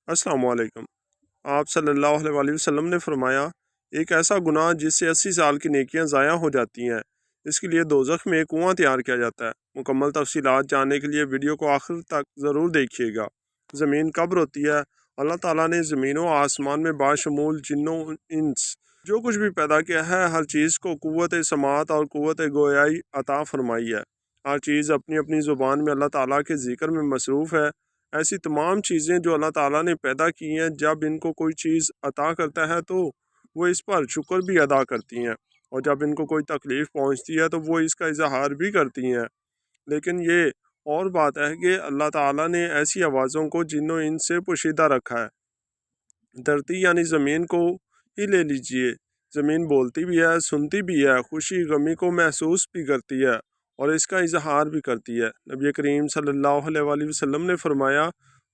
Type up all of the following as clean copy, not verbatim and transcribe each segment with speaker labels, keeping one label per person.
Speaker 1: السلام علیکم۔ آپ صلی اللہ علیہ وسلم نے فرمایا، ایک ایسا گناہ جس سے 80 سال کی نیکیاں ضائع ہو جاتی ہیں، اس کے لیے دوزخ میں ایک کنواں تیار کیا جاتا ہے۔ مکمل تفصیلات جاننے کے لیے ویڈیو کو آخر تک ضرور دیکھیے گا۔ زمین کب روتی ہے؟ اللہ تعالیٰ نے زمین و آسمان میں باشمول جن و انس جو کچھ بھی پیدا کیا ہے، ہر چیز کو قوت سماعت اور قوت گویائی عطا فرمائی ہے۔ ہر چیز اپنی اپنی زبان میں اللہ تعالیٰ کے ذکر میں مصروف ہے۔ ایسی تمام چیزیں جو اللہ تعالیٰ نے پیدا کی ہیں، جب ان کو کوئی چیز عطا کرتا ہے تو وہ اس پر شکر بھی ادا کرتی ہیں، اور جب ان کو کوئی تکلیف پہنچتی ہے تو وہ اس کا اظہار بھی کرتی ہیں۔ لیکن یہ اور بات ہے کہ اللہ تعالیٰ نے ایسی آوازوں کو جن و انس سے پوشیدہ رکھا ہے۔ دھرتی یعنی زمین کو ہی لے لیجئے، زمین بولتی بھی ہے، سنتی بھی ہے، خوشی غمی کو محسوس بھی کرتی ہے اور اس کا اظہار بھی کرتی ہے۔ نبی کریم صلی اللہ علیہ وسلم نے فرمایا،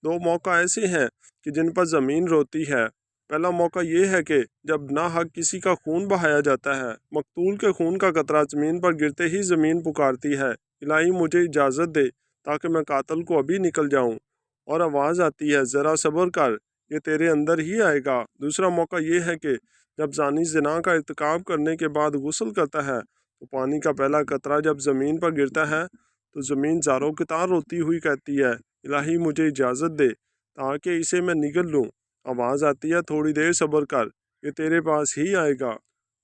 Speaker 1: دو موقع ایسے ہیں کہ جن پر زمین روتی ہے۔ پہلا موقع یہ ہے کہ جب ناحق کسی کا خون بہایا جاتا ہے، مقتول کے خون کا قطرہ زمین پر گرتے ہی زمین پکارتی ہے، الہی مجھے اجازت دے تاکہ میں قاتل کو ابھی نکل جاؤں، اور آواز آتی ہے، ذرا صبر کر، یہ تیرے اندر ہی آئے گا۔ دوسرا موقع یہ ہے کہ جب زانی زنا کا ارتکاب کرنے کے بعد غسل کرتا ہے تو پانی کا پہلا قطرہ جب زمین پر گرتا ہے تو زمین زاروں قطار روتی ہوئی کہتی ہے، الہی مجھے اجازت دے تاکہ اسے میں نگل لوں۔ آواز آتی ہے، تھوڑی دیر صبر کر، یہ تیرے پاس ہی آئے گا۔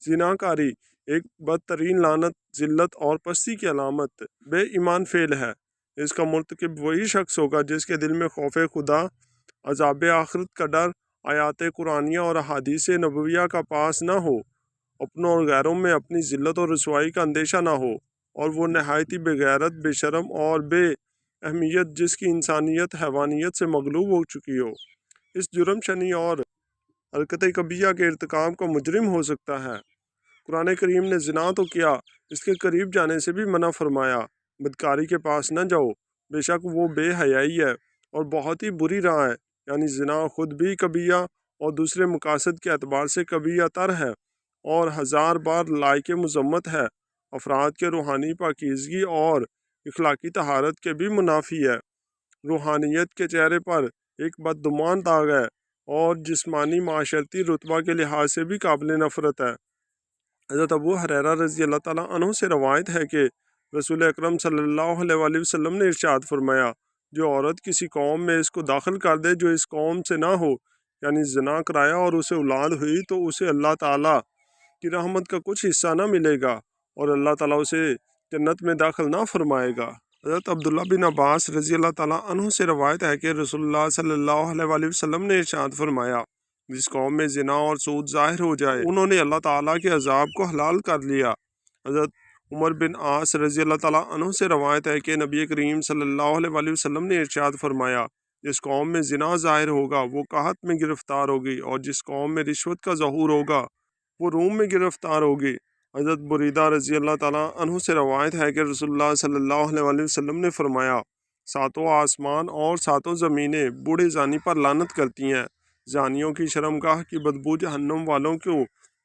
Speaker 1: زناکاری ایک بدترین لعنت، ذلت اور پستی کی علامت بے ایمان فعل ہے۔ اس کا مرتکب وہی شخص ہوگا جس کے دل میں خوف خدا، عذاب آخرت کا ڈر، آیات قرآنیہ اور احادیث نبویہ کا پاس نہ ہو، اپنوں اور غیروں میں اپنی ذلت اور رسوائی کا اندیشہ نہ ہو، اور وہ نہایت ہی بے غیرت، بے شرم اور بے اہمیت جس کی انسانیت حیوانیت سے مغلوب ہو چکی ہو، اس جرم شنی اور حرکت کبیہ کے ارتکاب کا مجرم ہو سکتا ہے۔ قرآن کریم نے زنا تو کیا، اس کے قریب جانے سے بھی منع فرمایا۔ بدکاری کے پاس نہ جاؤ، بے شک وہ بے حیائی ہے اور بہت ہی بری راہ ہے۔ یعنی زنا خود بھی کبیہ اور دوسرے مقاصد کے اعتبار سے کبیہ تر ہے اور ہزار بار لائق مذمت ہے، افراد کے روحانی پاکیزگی اور اخلاقی طہارت کے بھی منافی ہے، روحانیت کے چہرے پر ایک بدگمان داغ ہے اور جسمانی معاشرتی رتبہ کے لحاظ سے بھی قابل نفرت ہے۔ حضرت ابو ہریرہ رضی اللہ تعالیٰ عنہ سے روایت ہے کہ رسول اکرم صلی اللہ علیہ وسلم نے ارشاد فرمایا، جو عورت کسی قوم میں اس کو داخل کر دے جو اس قوم سے نہ ہو، یعنی زنا کرایا اور اسے اولاد ہوئی، تو اسے اللہ تعالیٰ کی رحمت کا کچھ حصہ نہ ملے گا اور اللہ تعالیٰ اسے جنت میں داخل نہ فرمائے گا۔ حضرت عبداللہ بن عباس رضی اللہ تعالیٰ عنہ سے روایت ہے کہ رسول اللہ صلی اللہ علیہ وسلم نے ارشاد فرمایا، جس قوم میں زنا اور سود ظاہر ہو جائے انہوں نے اللہ تعالیٰ کے عذاب کو حلال کر لیا۔ حضرت عمر بن عاص رضی اللہ تعالیٰ عنہ سے روایت ہے کہ نبی کریم صلی اللہ علیہ وسلم نے ارشاد فرمایا، جس قوم میں زنا ظاہر ہوگا وہ قحط میں گرفتار ہوگی، اور جس قوم میں رشوت کا ظہور ہوگا وہ روم میں گرفتار ہوگی۔ حضرت بریدہ رضی اللہ تعالیٰ عنہ سے روایت ہے کہ رسول اللہ صلی اللہ علیہ وسلم نے فرمایا، ساتوں آسمان اور ساتوں زمینیں بوڑھے زانی پر لعنت کرتی ہیں، زانیوں کی شرمگاہ کی بدبو جہنم والوں کو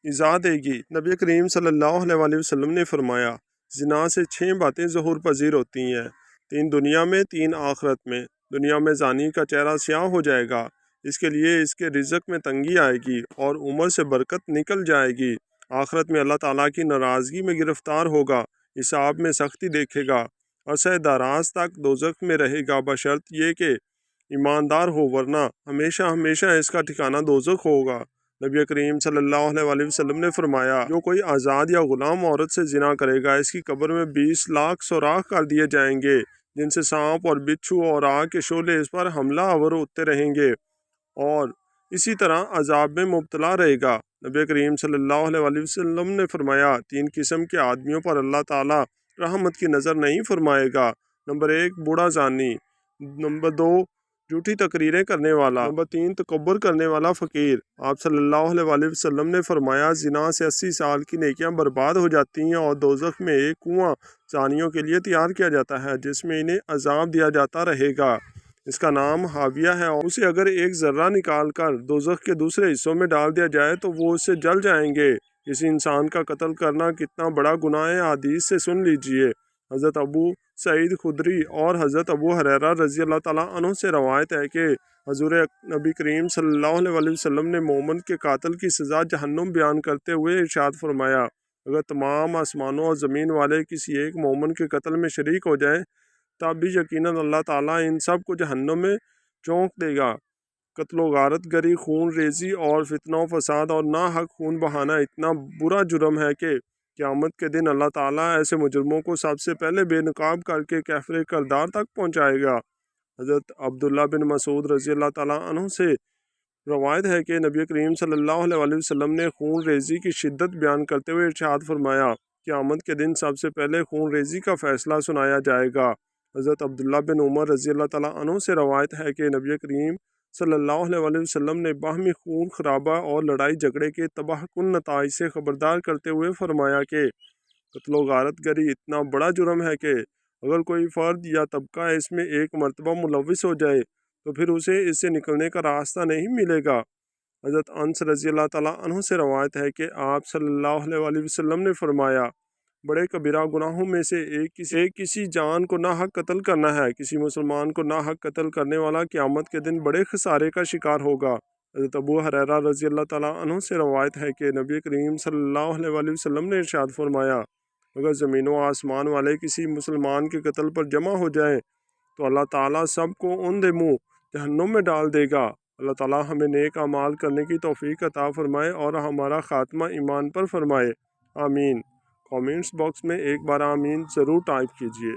Speaker 1: ایذا دے گی۔ نبی کریم صلی اللہ علیہ وسلم نے فرمایا، زنا سے 6 باتیں ظہور پذیر ہوتی ہیں، 3 دنیا میں، 3 آخرت میں۔ دنیا میں زانی کا چہرہ سیاہ ہو جائے گا، اس کے لیے اس کے رزق میں تنگی آئے گی اور عمر سے برکت نکل جائے گی۔ آخرت میں اللہ تعالیٰ کی ناراضگی میں گرفتار ہوگا، حساب میں سختی دیکھے گا، عرصہ دراز تک دوزخ میں رہے گا، بشرط یہ کہ ایماندار ہو، ورنہ ہمیشہ ہمیشہ اس کا ٹھکانہ دوزخ ہوگا۔ نبی کریم صلی اللہ علیہ وسلم نے فرمایا، جو کوئی آزاد یا غلام عورت سے زنا کرے گا، اس کی قبر میں 20 لاکھ سوراخ کر دیے جائیں گے، جن سے سانپ اور بچھو اور آگ کے شعلے اس پر حملہ آور ہوتے رہیں گے اور اسی طرح عذاب میں مبتلا رہے گا۔ نبی کریم صلی اللہ علیہ وسلم نے فرمایا، 3 قسم کے آدمیوں پر اللہ تعالیٰ رحمت کی نظر نہیں فرمائے گا۔ نمبر 1 بوڑھا زانی، نمبر 2 جھوٹی تقریریں کرنے والا، نمبر 3 تکبر کرنے والا فقیر۔ آپ صلی اللہ علیہ وسلم نے فرمایا، زنا سے 80 سال کی نیکیاں برباد ہو جاتی ہیں اور دوزخ میں ایک کنواں زانیوں کے لیے تیار کیا جاتا ہے جس میں انہیں عذاب دیا جاتا رہے گا، اس کا نام حاویہ ہے، اور اسے اگر ایک ذرہ نکال کر دوزخ کے دوسرے حصوں میں ڈال دیا جائے تو وہ اس سے جل جائیں گے۔ کسی انسان کا قتل کرنا کتنا بڑا گناہ ہے، حدیث سے سن لیجئے۔ حضرت ابو سعید خدری اور حضرت ابو ہریرہ رضی اللہ تعالیٰ عنہ سے روایت ہے کہ حضور نبی کریم صلی اللہ علیہ وسلم نے مومن کے قاتل کی سزا جہنم بیان کرتے ہوئے ارشاد فرمایا، اگر تمام آسمانوں اور زمین والے کسی ایک مومن کے قتل میں شریک ہو جائیں تب بھی یقیناً اللہ تعالیٰ ان سب کو جہنم میں چونک دے گا۔ قتل و غارت گری، خون ریزی اور فتنہ و فساد اور ناحق خون بہانا اتنا برا جرم ہے کہ قیامت کے دن اللہ تعالیٰ ایسے مجرموں کو سب سے پہلے بے نقاب کر کے کیفر کردار تک پہنچائے گا۔ حضرت عبداللہ بن مسعود رضی اللہ تعالیٰ عنہ سے روایت ہے کہ نبی کریم صلی اللہ علیہ وسلم نے خون ریزی کی شدت بیان کرتے ہوئے ارشاد فرمایا، قیامت کے دن سب سے پہلے خون ریزی کا فیصلہ سنایا جائے گا۔ حضرت عبداللہ بن عمر رضی اللہ تعالیٰ عنہ سے روایت ہے کہ نبی کریم صلی اللہ علیہ وسلم نے باہمی خون خرابہ اور لڑائی جھگڑے کے تباہ کن نتائج سے خبردار کرتے ہوئے فرمایا کہ قتل و غارت گری اتنا بڑا جرم ہے کہ اگر کوئی فرد یا طبقہ اس میں ایک مرتبہ ملوث ہو جائے تو پھر اسے اس سے نکلنے کا راستہ نہیں ملے گا۔ حضرت انس رضی اللہ تعالیٰ عنہ سے روایت ہے کہ آپ صلی اللہ علیہ وسلم نے فرمایا، بڑے کبیرہ گناہوں میں سے ایک کسی جان کو ناحق قتل کرنا ہے۔ کسی مسلمان کو ناحق قتل کرنے والا قیامت کے دن بڑے خسارے کا شکار ہوگا۔ حضرت ابو ہریرہ رضی اللہ تعالیٰ عنہ سے روایت ہے کہ نبی کریم صلی اللہ علیہ وسلم نے ارشاد فرمایا، اگر زمین و آسمان والے کسی مسلمان کے قتل پر جمع ہو جائیں تو اللہ تعالیٰ سب کو اوندھے منہ جہنم میں ڈال دے گا۔ اللہ تعالیٰ ہمیں نیک اعمال کرنے کی توفیق عطا فرمائے اور ہمارا خاتمہ ایمان پر فرمائے، آمین۔ کامنٹس باکس میں ایک بار آمین ضرور ٹائپ کیجیے۔